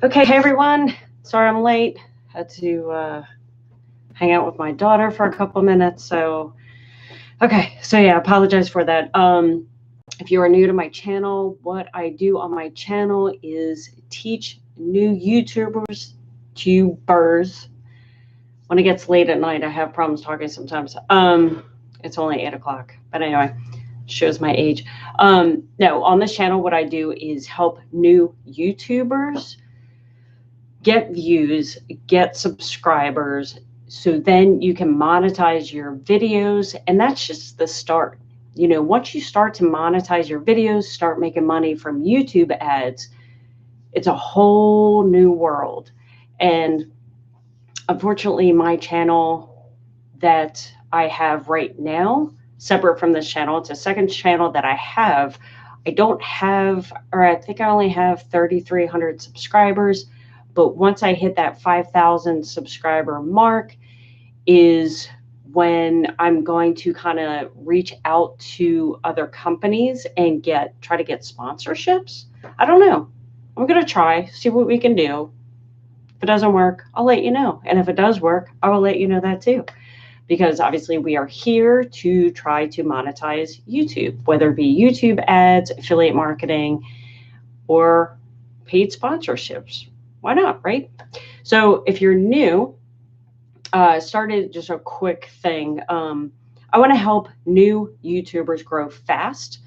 Okay, hey everyone. Sorry I'm late. Had to hang out with my daughter for a couple minutes. So yeah, apologize for that. If you are new to my channel, what I do on my channel is teach new YouTubers. When it gets late at night, I have problems talking sometimes. It's only 8 o'clock, but anyway, shows my age. No, on this channel, what I do is help new YouTubers get views, get subscribers, so then you can monetize your videos. And that's just the start. Once you start to monetize your videos, start making money from YouTube ads, it's a whole new world. And unfortunately, my channel that I have right now, separate from this channel, it's a second channel that I have. I don't have, or I think I only have 3,300 subscribers. But once I hit that 5,000 subscriber mark is when I'm going to kind of reach out to other companies and try to get sponsorships. I don't know. I'm going to try, see what we can do. If it doesn't work, I'll let you know. And if it does work, I will let you know that too. Because obviously we are here to try to monetize YouTube, whether it be YouTube ads, affiliate marketing, or paid sponsorships. Why not, right? So if you're new, started just a quick thing. I want to help new YouTubers grow fast.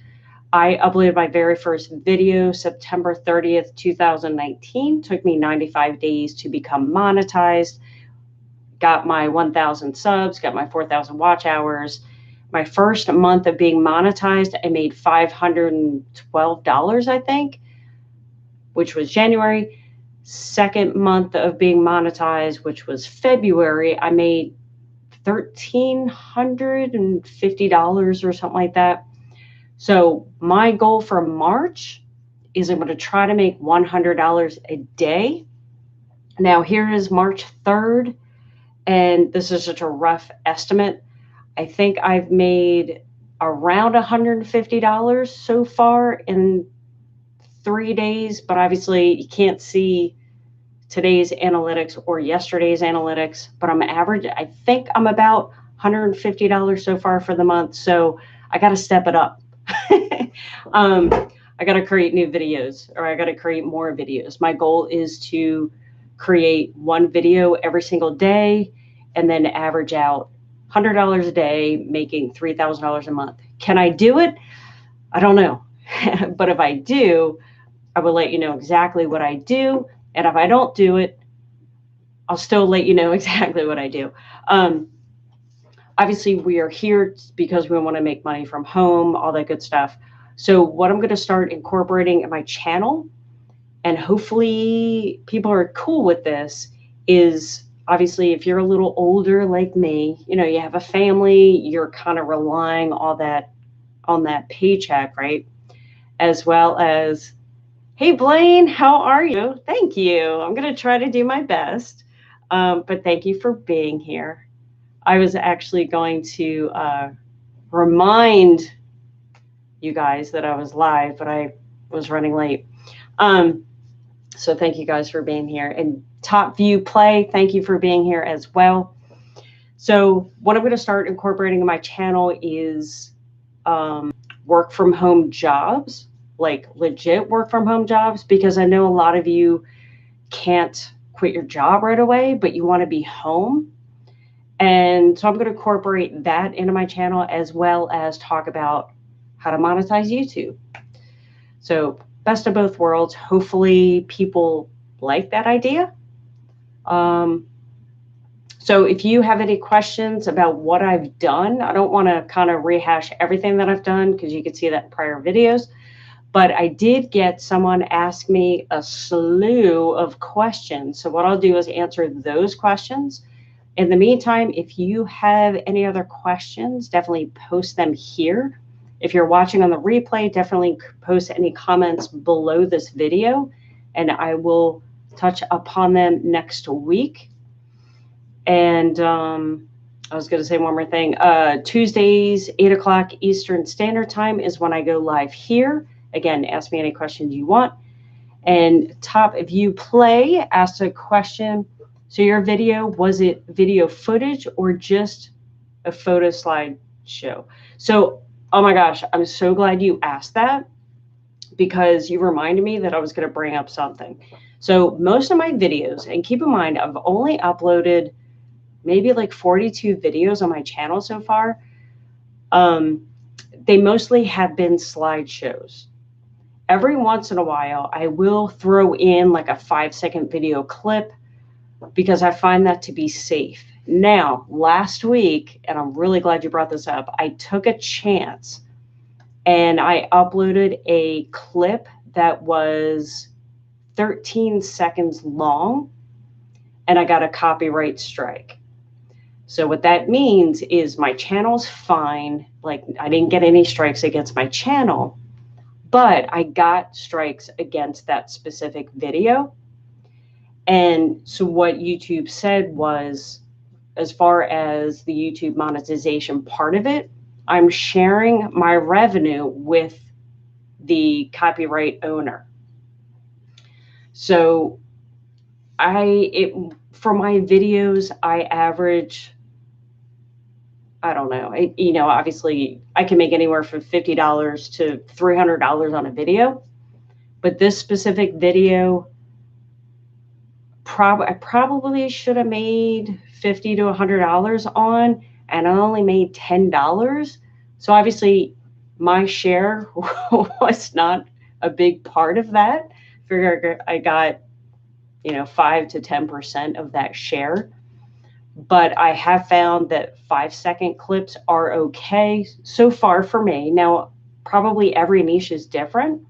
I uploaded my very first video September 30th, 2019. Took me 95 days to become monetized. Got my 1,000 subs, got my 4,000 watch hours. My first month of being monetized, I made $512, I think, which was January. Second month of being monetized, which was February, I made $1,350 or something like that. So my goal for March is I'm going to try to make $100 a day. Now here is March 3rd, and this is such a rough estimate. I think I've made around $150 so far in 3 days, but obviously you can't see today's analytics or yesterday's analytics, but I think I'm about $150 so far for the month. So I got to step it up. I got to create new videos, or I got to create more videos. My goal is to create one video every single day and then average out $100 a day, making $3,000 a month. Can I do it? I don't know. But if I do, I will let you know exactly what I do. And if I don't do it, I'll still let you know exactly what I do. Obviously, we are here because we want to make money from home, all that good stuff. So what I'm going to start incorporating in my channel, and hopefully people are cool with this, is obviously if you're a little older like me, you have a family, you're kind of relying on that paycheck, right? As well as, hey, Blaine, how are you? Thank you. I'm going to try to do my best. But thank you for being here. I was actually going to remind you guys that I was live, but I was running late. So thank you guys for being here. And Top View Play, thank you for being here as well. So what I'm going to start incorporating in my channel is work from home jobs, like legit work from home jobs, because I know a lot of you can't quit your job right away, but you want to be home. And so I'm going to incorporate that into my channel, as well as talk about how to monetize YouTube. So best of both worlds. Hopefully people like that idea. So if you have any questions about what I've done, I don't want to kind of rehash everything that I've done because you can see that in prior videos. But I did get someone ask me a slew of questions. So what I'll do is answer those questions. In the meantime, if you have any other questions, definitely post them here. If you're watching on the replay, definitely post any comments below this video, and I will touch upon them next week. And I was going to say one more thing. Tuesdays, 8 o'clock Eastern Standard Time is when I go live here. Again, ask me any questions you want. And top, if you play, ask a question. So your video, was it video footage or just a photo slideshow? So, oh my gosh, I'm so glad you asked that, because you reminded me that I was going to bring up something. So most of my videos, and keep in mind, I've only uploaded maybe like 42 videos on my channel so far. They mostly have been slideshows. Every once in a while, I will throw in like a 5-second video clip because I find that to be safe. Now, last week, and I'm really glad you brought this up, I took a chance and I uploaded a clip that was 13 seconds long, and I got a copyright strike. So what that means is my channel's fine. Like, I didn't get any strikes against my channel, but I got strikes against that specific video. And so what YouTube said was, as far as the YouTube monetization part of it, I'm sharing my revenue with the copyright owner. So for my videos, I average, I don't know, obviously I can make anywhere from $50 to $300 on a video, but this specific video, I probably should have made $50 to $100 on, and I only made $10. So obviously my share was not a big part of that. Figure I got 5 to 10% of that share. But I have found that 5-second clips are okay so far for me. Now, probably every niche is different.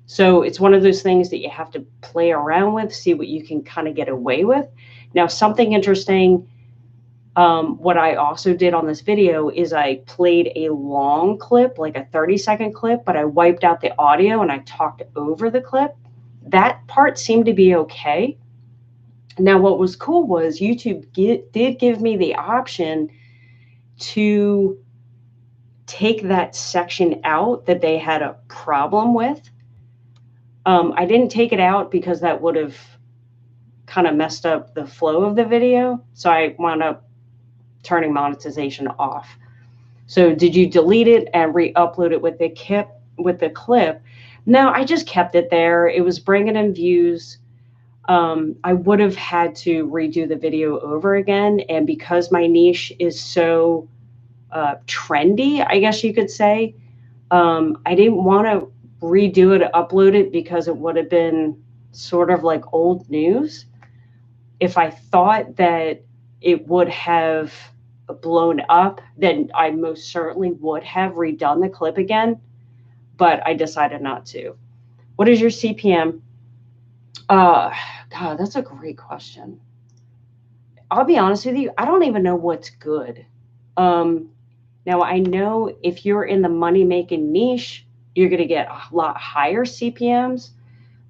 So it's one of those things that you have to play around with, see what you can kind of get away with. Now, something interesting, what I also did on this video is I played a long clip, like a 30-second clip, but I wiped out the audio and I talked over the clip. That part seemed to be okay. Now, what was cool was YouTube did give me the option to take that section out that they had a problem with. I didn't take it out because that would have kind of messed up the flow of the video. So I wound up turning monetization off. So did you delete it and re-upload it with the clip? No, I just kept it there. It was bringing in views. I would have had to redo the video over again. And because my niche is so trendy, I guess you could say, I didn't want to redo it, upload it, because it would have been sort of like old news. If I thought that it would have blown up, then I most certainly would have redone the clip again, but I decided not to. What is your CPM? God, that's a great question. I'll be honest with you, I don't even know what's good. Now, I know if you're in the money-making niche, you're going to get a lot higher CPMs,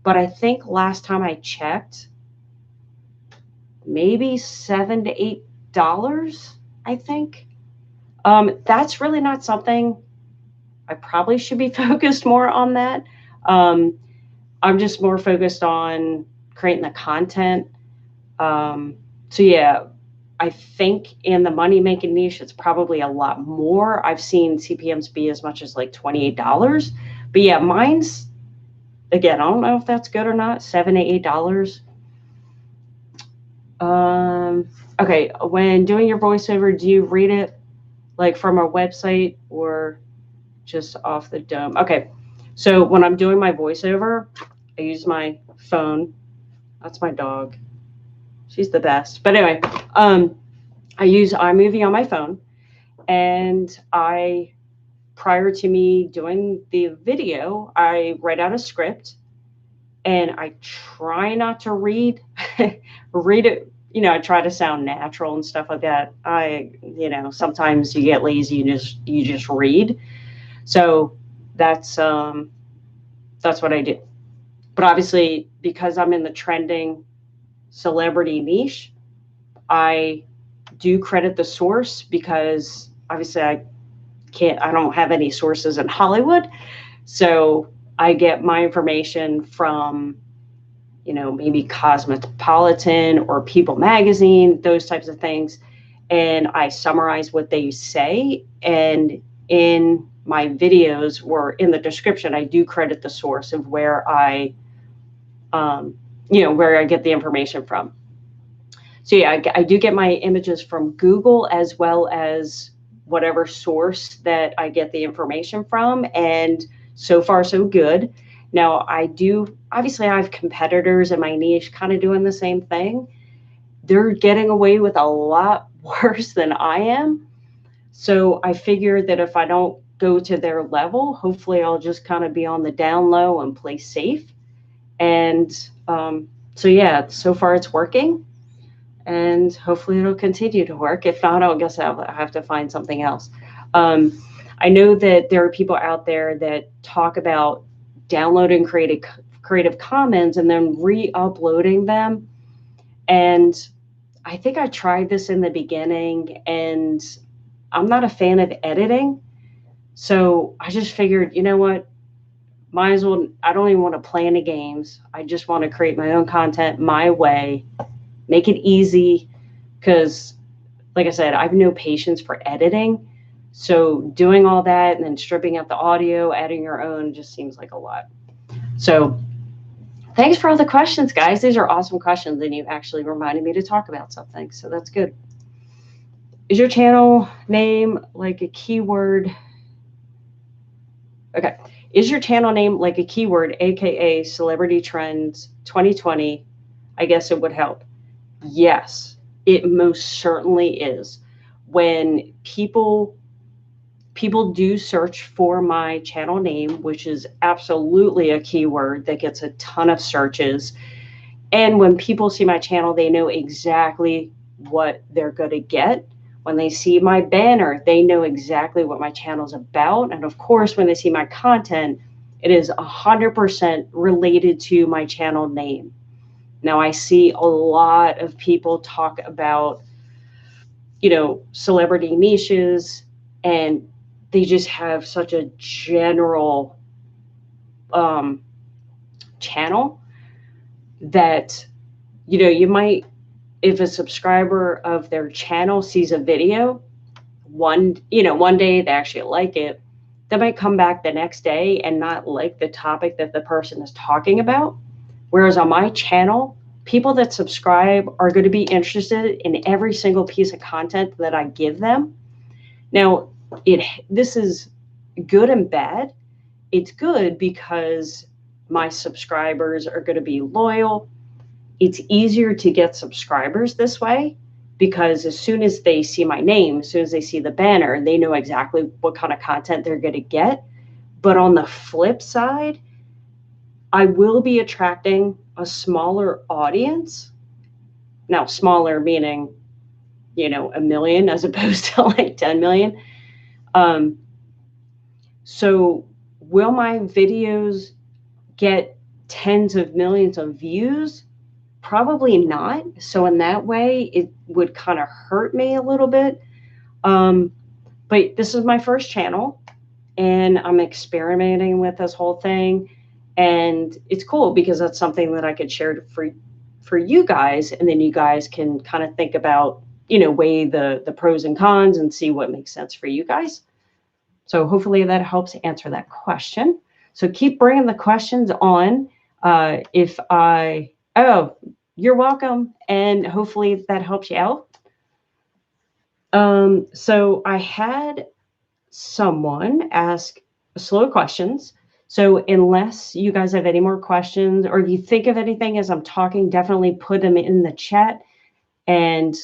but I think last time I checked, maybe $7 to $8, I think. That's really not something I probably should be focused more on that. I'm just more focused on creating the content. So yeah, I think in the money-making niche, it's probably a lot more. I've seen CPMs be as much as like $28. But yeah, mine's, again, I don't know if that's good or not, $7 to $8. Okay, when doing your voiceover, do you read it like from a website or just off the dome? Okay, so when I'm doing my voiceover, I use my phone. That's my dog. She's the best. But anyway, I use iMovie on my phone, and prior to me doing the video, I write out a script, and I try not to read it. I try to sound natural and stuff like that. Sometimes you get lazy and you just read. So that's what I do. But obviously, because I'm in the trending celebrity niche, I do credit the source, because obviously I don't have any sources in Hollywood. So I get my information from maybe Cosmopolitan or People Magazine, those types of things. And I summarize what they say. And in my videos or in the description, I do credit the source of where I get the information from. So yeah, I do get my images from Google as well as whatever source that I get the information from. And so far, so good. Now, obviously, I have competitors in my niche kind of doing the same thing. They're getting away with a lot worse than I am. So I figure that if I don't go to their level, hopefully I'll just kind of be on the down low and play safe. And so yeah, so far it's working, and hopefully it'll continue to work. If not, I guess I'll have to find something else. I know that there are people out there that talk about downloading Creative Commons and then re-uploading them. And I think I tried this in the beginning, and I'm not a fan of editing. So I just figured, you know what? Might as well, I don't even want to play any games. I just want to create my own content my way, make it easy, because, like I said, I have no patience for editing. So doing all that and then stripping out the audio, adding your own just seems like a lot. So thanks for all the questions, guys. These are awesome questions, and you actually reminded me to talk about something, so that's good. Is your channel name like a keyword? Okay. Is your channel name like a keyword, aka Celebrity Trends 2020? I guess it would help. Yes, it most certainly is. When people do search for my channel name, which is absolutely a keyword that gets a ton of searches, and when people see my channel, they know exactly what they're going to get. When they see my banner, they know exactly what my channel's about. And of course, when they see my content, it is 100% related to my channel name. Now, I see a lot of people talk about, celebrity niches, and they just have such a general channel that, you might, if a subscriber of their channel sees a video, one day they actually like it, they might come back the next day and not like the topic that the person is talking about. Whereas on my channel, people that subscribe are going to be interested in every single piece of content that I give them. Now, this is good and bad. It's good because my subscribers are going to be loyal. It's easier to get subscribers this way because as soon as they see my name, as soon as they see the banner, they know exactly what kind of content they're going to get. But on the flip side, I will be attracting a smaller audience. Now, smaller meaning, 1 million as opposed to like 10 million. So will my videos get tens of millions of views? Probably not. So in that way, it would kind of hurt me a little bit. But this is my first channel, and I'm experimenting with this whole thing. And it's cool because that's something that I could share for you guys. And then you guys can kind of think about, weigh the pros and cons and see what makes sense for you guys. So hopefully that helps answer that question. So keep bringing the questions on. You're welcome. And hopefully that helps you out. So I had someone ask slow questions. So unless you guys have any more questions, or if you think of anything as I'm talking, definitely put them in the chat. And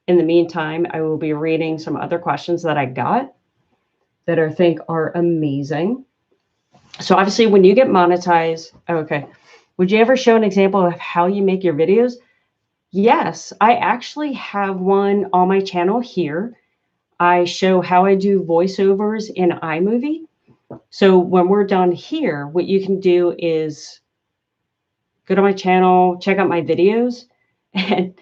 in the meantime, I will be reading some other questions that I got that I think are amazing. So obviously when you get monetized, okay, would you ever show an example of how you make your videos? Yes, I actually have one on my channel here. I show how I do voiceovers in iMovie. So when we're done here, what you can do is go to my channel, check out my videos. And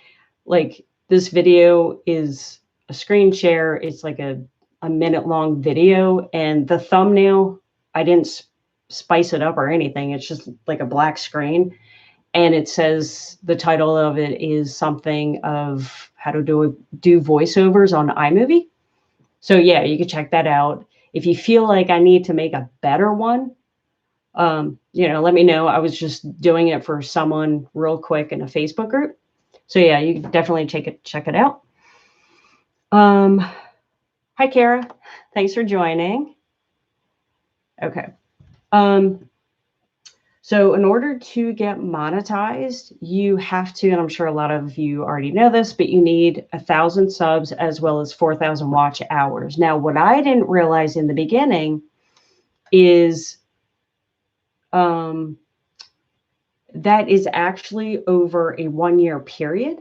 like this video is a screen share. It's like a minute long video. And the thumbnail, I didn't spice it up or anything. It's just like a black screen. and it says the title of it is something of how to do voiceovers on iMovie. So yeah, you can check that out. If you feel like I need to make a better one, let me know. I was just doing it for someone real quick in a Facebook group. So yeah, you can definitely check it out. Hi, Kara. Thanks for joining. Okay. So in order to get monetized, you have to, and I'm sure a lot of you already know this, but you need 1,000 subs as well as 4,000 watch hours. Now, what I didn't realize in the beginning is that is actually over a 1-year period.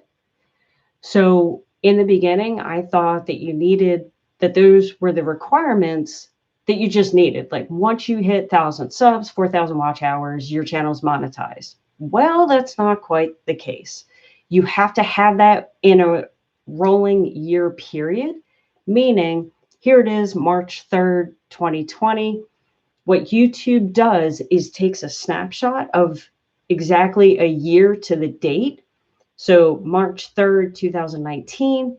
So in the beginning, I thought that those were the requirements that you just needed. Like once you hit 1,000 subs, 4,000 watch hours, your channel's monetized. Well, that's not quite the case. You have to have that in a rolling year period, meaning here it is, March 3rd, 2020. What YouTube does is takes a snapshot of exactly a year to the date. So March 3rd, 2019,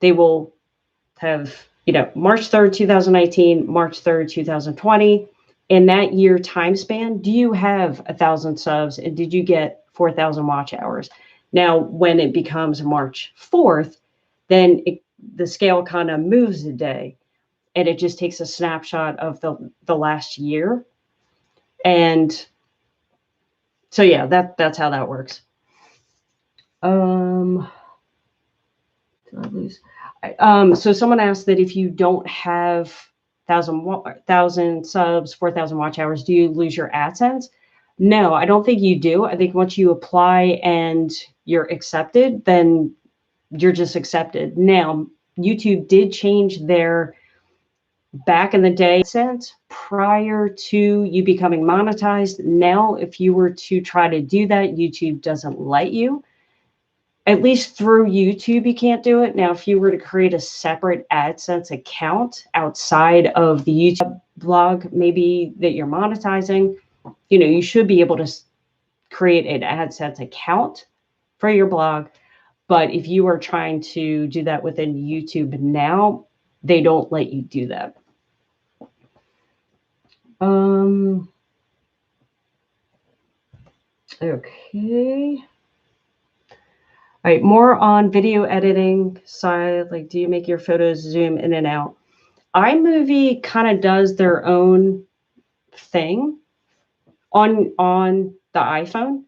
they will have, March 3rd, 2019, March 3rd, 2020. In that year time span, do you have 1,000 subs and did you get 4,000 watch hours? Now, when it becomes March 4th, then the scale kind of moves a day and it just takes a snapshot of the last year. And so, yeah, that's how that works. Did I lose? So someone asked that if you don't have 1,000 subs, 4,000 watch hours, do you lose your AdSense? No, I don't think you do. I think once you apply and you're accepted, then you're just accepted. Now, YouTube did change their back in the day AdSense prior to you becoming monetized. Now, if you were to try to do that, YouTube doesn't let you. At least through YouTube, you can't do it. Now, if you were to create a separate AdSense account outside of the YouTube blog, maybe that you're monetizing, you should be able to create an AdSense account for your blog. But if you are trying to do that within YouTube now, they don't let you do that. Okay. All right, more on video editing side, like do you make your photos zoom in and out? iMovie kind of does their own thing on the iPhone.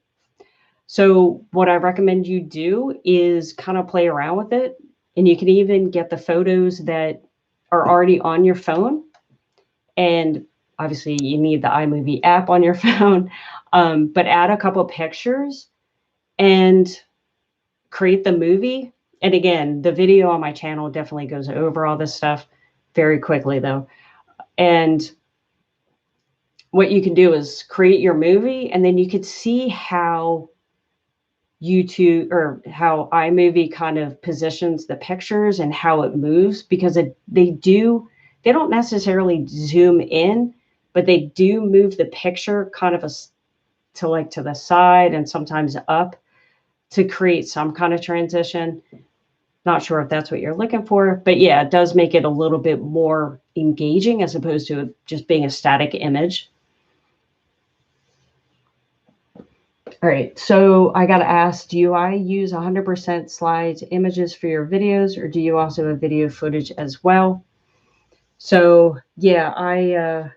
So what I recommend you do is kind of play around with it. And you can even get the photos that are already on your phone. And obviously you need the iMovie app on your phone, but add a couple pictures and create the movie. And again, the video on my channel definitely goes over all this stuff very quickly though. And what you can do is create your movie and then you could see how YouTube or how iMovie kind of positions the pictures and how it moves, because they don't necessarily zoom in, but they do move the picture kind of to the side and sometimes up to create some kind of transition. Not sure if that's what you're looking for, but yeah, it does make it a little bit more engaging as opposed to just being a static image. All right, so I got to ask, do I use 100% slides images for your videos, or do you also have video footage as well? So yeah, I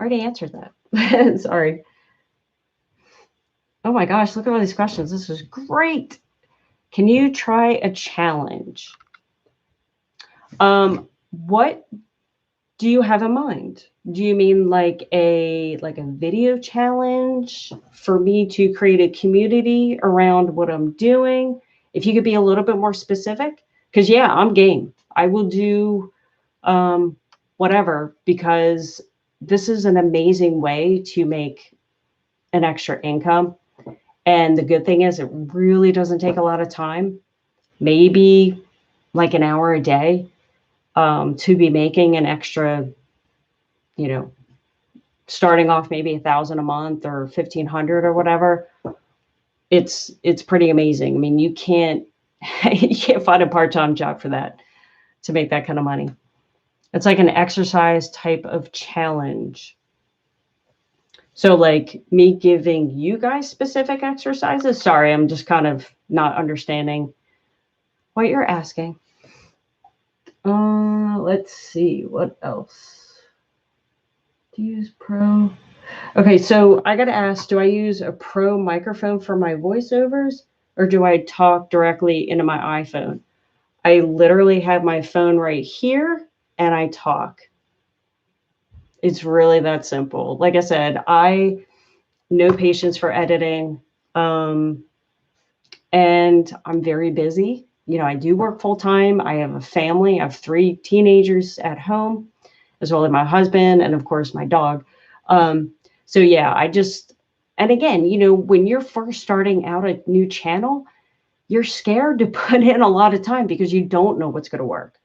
already answered that. Sorry. Oh my gosh, look at all these questions. This is great. Can you try a challenge? What do you have in mind? Do you mean like a video challenge for me to create a community around what I'm doing? If you could be a little bit more specific, because yeah, I'm game. I will do whatever, because this is an amazing way to make an extra income. And the good thing is it really doesn't take a lot of time, maybe like an hour a day, to be making an extra, starting off maybe 1,000 a month or 1,500 or whatever. it's pretty amazing. I mean, you can't find a part-time job for that to make that kind of money. It's like an exercise type of challenge. So like me giving you guys specific exercises. Sorry, I'm just kind of not understanding what you're asking. Let's see what else. Do you use Pro? Okay, so I got to ask, do I use a Pro microphone for my voiceovers or do I talk directly into my iPhone? I literally have my phone right here and I talk. It's really that simple. Like I said, I no patience for editing. And I'm very busy. You know, I do work full time. I have a family. I have 3 teenagers at home, as well as my husband and of course my dog. So yeah, and again, you know, when you're first starting out a new channel, you're scared to put in a lot of time because you don't know what's going to work.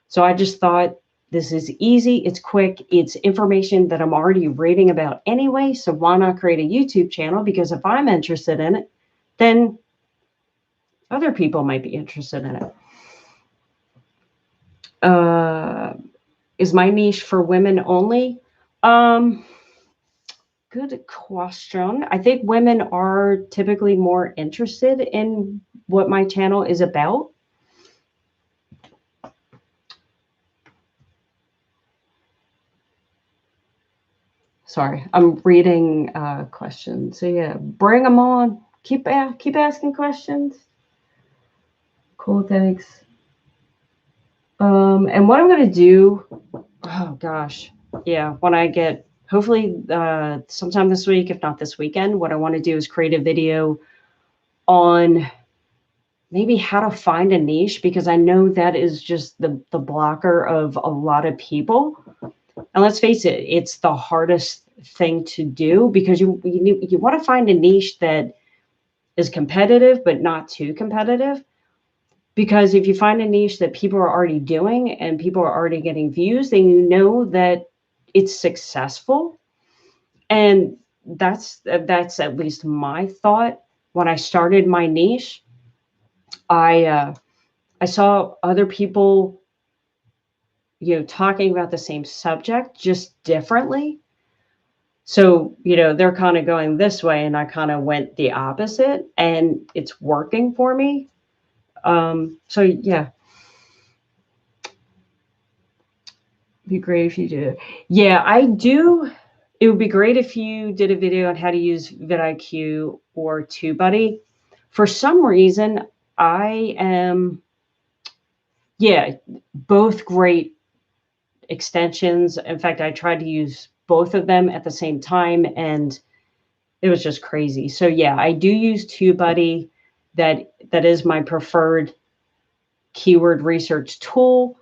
So I just thought this is easy. It's quick. It's information that I'm already reading about anyway. So why not create a YouTube channel? Because if I'm interested in it, then other people might be interested in it. Is my niche for women only? Good question. I think women are typically more interested in what my channel is about. Sorry, I'm reading questions. So yeah, bring them on. Keep asking questions. Cool, thanks. And what I'm gonna do, oh gosh, yeah, when I get hopefully sometime this week, if not this weekend, what I want to do is create a video on maybe how to find a niche, because I know that is just the blocker of a lot of people. And let's face it, it's the hardest thing to do because you want to find a niche that is competitive but not too competitive. Because if you find a niche that people are already doing and people are already getting views, then you know that it's successful. And that's at least my thought. When I started my niche, I saw other people, you know, talking about the same subject just differently. So, you know, they're kind of going this way and I kind of went the opposite and it's working for me. So yeah, be great if you did. Yeah, I do. It would be great if you did a video on how to use vidIQ or TubeBuddy. For some reason, I am, yeah, both great extensions. In fact, I tried to use both of them at the same time and it was just crazy. So yeah, I do use TubeBuddy. That is my preferred keyword research tool.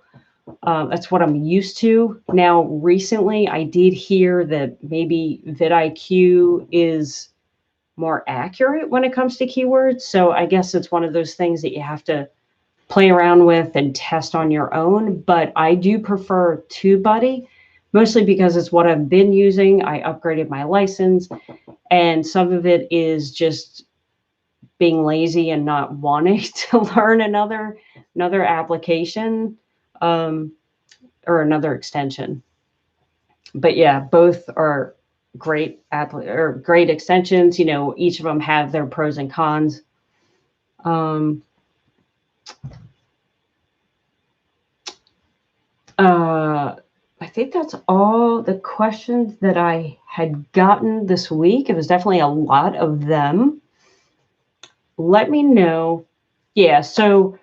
That's what I'm used to. Now, recently, I did hear that maybe vidIQ is more accurate when it comes to keywords. So I guess it's one of those things that you have to play around with and test on your own. But I do prefer TubeBuddy, mostly because it's what I've been using. I upgraded my license, and some of it is just being lazy and not wanting to learn another application. Or another extension. But yeah, both are great great extensions. You know, each of them have their pros and cons. I think that's all the questions that I had gotten this week. It was definitely a lot of them. Let me know. Yeah, so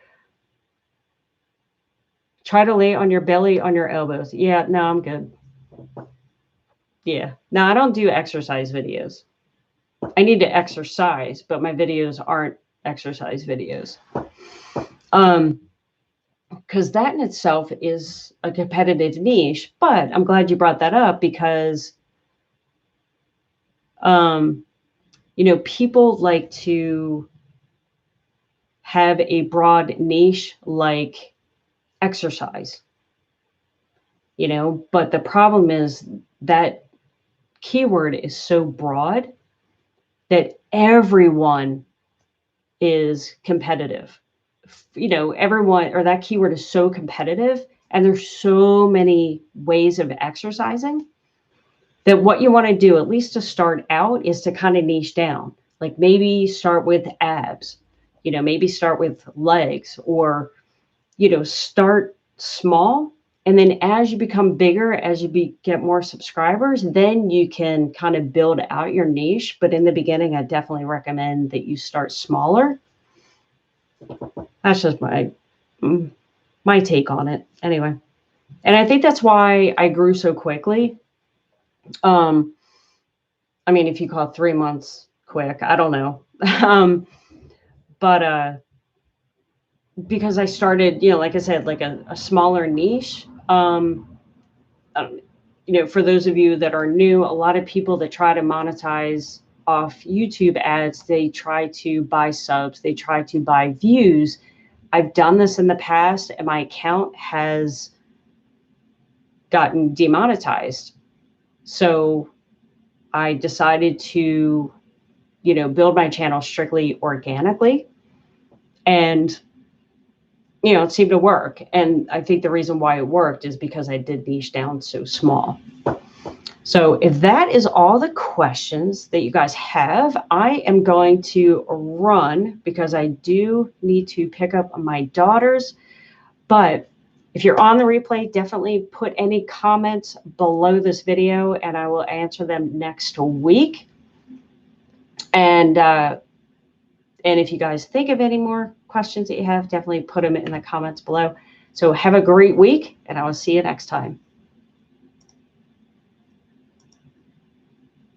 try to lay on your belly on your elbows. Yeah, no, I'm good. Yeah, no, I don't do exercise videos. I need to exercise, but my videos aren't exercise videos. Because that in itself is a competitive niche, but I'm glad you brought that up because, you know, people like to have a broad niche like exercise, you know, but the problem is that keyword is so broad that everyone is competitive. You know, everyone, or that keyword is so competitive, and there's so many ways of exercising that what you want to do, at least to start out, is to kind of niche down. Like maybe start with abs, you know, maybe start with legs, or, you know, start small. And then as you become bigger, as you get more subscribers, then you can kind of build out your niche. But in the beginning, I definitely recommend that you start smaller. That's just my take on it anyway. And I think that's why I grew so quickly. I mean, if you call 3 months quick, I don't know. But because I started, you know, like I said, like a smaller niche. You know, for those of you that are new, a lot of people that try to monetize off YouTube ads, they try to buy subs, they try to buy views. I've done this in the past, and my account has gotten demonetized. So I decided to, you know, build my channel strictly organically. And, you know, it seemed to work. And I think the reason why it worked is because I did niche down so small. So if that is all the questions that you guys have, I am going to run because I do need to pick up my daughters. But if you're on the replay, definitely put any comments below this video and I will answer them next week. And if you guys think of any more questions that you have, definitely put them in the comments below. So have a great week, and I will see you next time.